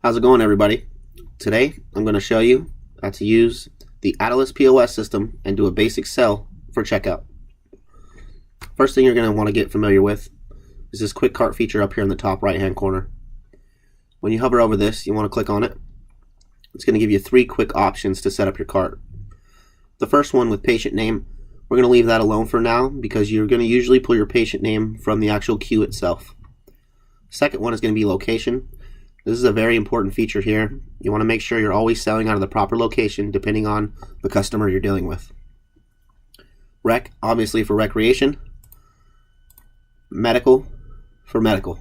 How's it going, everybody? Today I'm going to show you how to use the Adilas POS system and do a basic sell for checkout. First thing you're going to want to get familiar with is this quick cart feature up here in the top right hand corner. When you hover over this, you want to click on it. It's going to give you 3 quick options to set up your cart. The first one with patient name, we're going to leave that alone for now because you're going to usually pull your patient name from the actual queue itself. Second one is going to be location. This is a very important feature here. You want to make sure you're always selling out of the proper location depending on the customer you're dealing with. Rec, obviously for recreation. Medical, for medical.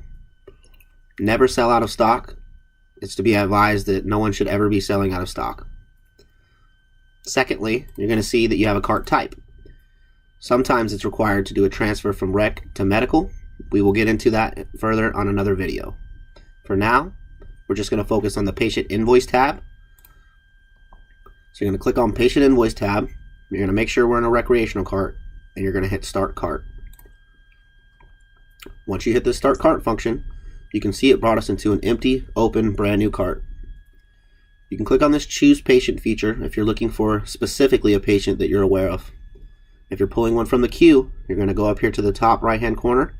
Never sell out of stock. It's to be advised that no one should ever be selling out of stock. Secondly, you're going to see that you have a cart type. Sometimes it's required to do a transfer from rec to medical. We will get into that further on another video. For now, we're just going to focus on the patient invoice tab. So you're going to click on patient invoice tab. You're going to make sure we're in a recreational cart, and you're going to hit start cart. Once you hit the start cart function, you can see it brought us into an empty, open, brand new cart. You can click on this choose patient feature if you're looking for specifically a patient that you're aware of. If you're pulling one from the queue, you're going to go up here to the top right hand corner,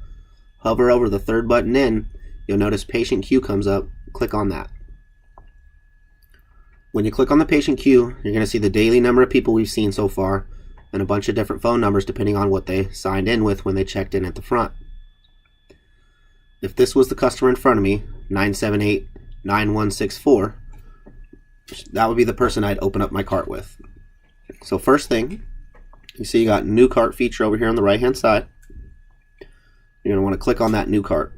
hover over the third button in, you'll notice patient queue comes up. Click on that. When you click on the patient queue, you're going to see the daily number of people we've seen so far and a bunch of different phone numbers depending on what they signed in with when they checked in at the front. If this was the customer in front of me, 978-9164, that would be the person I'd open up my cart with. So first thing, you see you got new cart feature over here on the right hand side. You're going to want to click on that new cart.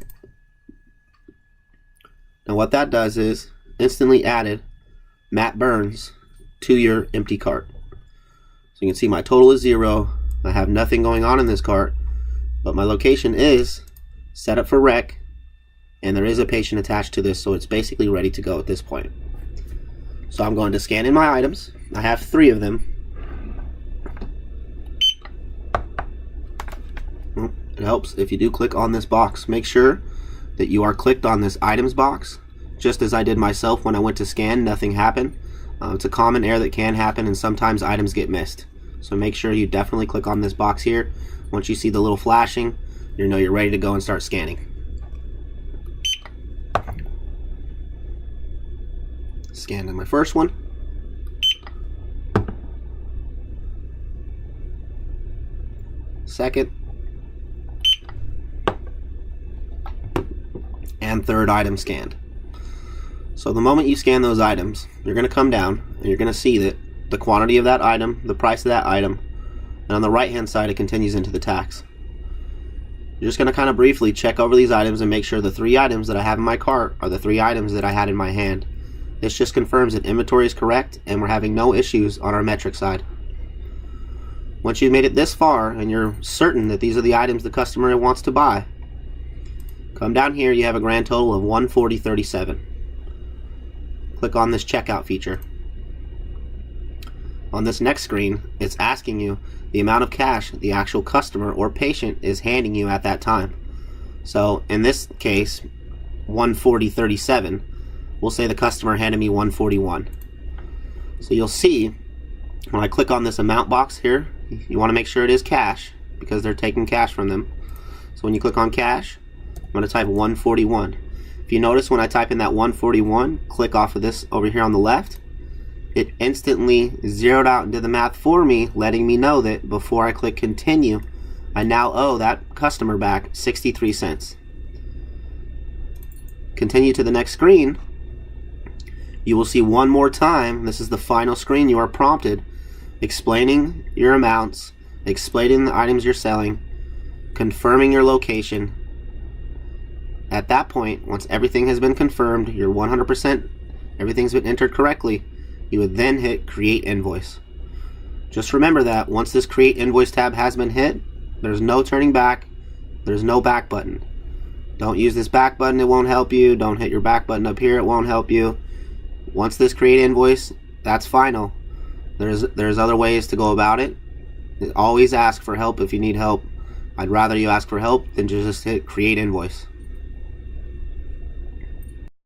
Now what that does is instantly added Matt Burns to your empty cart. So you can see my total is 0. I have nothing going on in this cart, but my location is set up for rec, and there is a patient attached to this, so it's basically ready to go at this point. So I'm going to scan in my items. I have 3 of them. It helps if you do click on this box. Make sure that you are clicked on this items box, just as I did myself when I went to scan. Nothing happened. It's a common error that can happen, and sometimes items get missed. So make sure you definitely click on this box here. Once you see the little flashing, you know you're ready to go and start scanning. Scanned in my first one. Second. And third item scanned. So the moment you scan those items, you're going to come down and you're going to see that the quantity of that item, the price of that item, and on the right hand side it continues into the tax. You're just going to kind of briefly check over these items and make sure the 3 items that I have in my cart are the 3 items that I had in my hand. This just confirms that inventory is correct and we're having no issues on our metric side. Once you've made it this far and you're certain that these are the items the customer wants to buy, come down here, you have a grand total of $140.37. Click on this checkout feature. On this next screen, it's asking you the amount of cash the actual customer or patient is handing you at that time. So in this case, $140.37, we'll say the customer handed me $141. So you'll see when I click on this amount box here, you want to make sure it is cash because they're taking cash from them. So when you click on cash, I'm going to type 141. If you notice when I type in that 141, click off of this over here on the left, it instantly zeroed out and did the math for me, letting me know that before I click continue, I now owe that customer back 63 cents. Continue to the next screen. You will see one more time, this is the final screen, you are prompted explaining your amounts, explaining the items you're selling, confirming your location. At that point, once everything has been confirmed, you're 100%, everything's been entered correctly, you would then hit create invoice. Just remember that once this create invoice tab has been hit, there's no turning back, there's no back button. Don't use this back button, it won't help you. Don't hit your back button up here, it won't help you. Once this create invoice, that's final. There's other ways to go about it. Always ask for help if you need help. I'd rather you ask for help than just hit create invoice.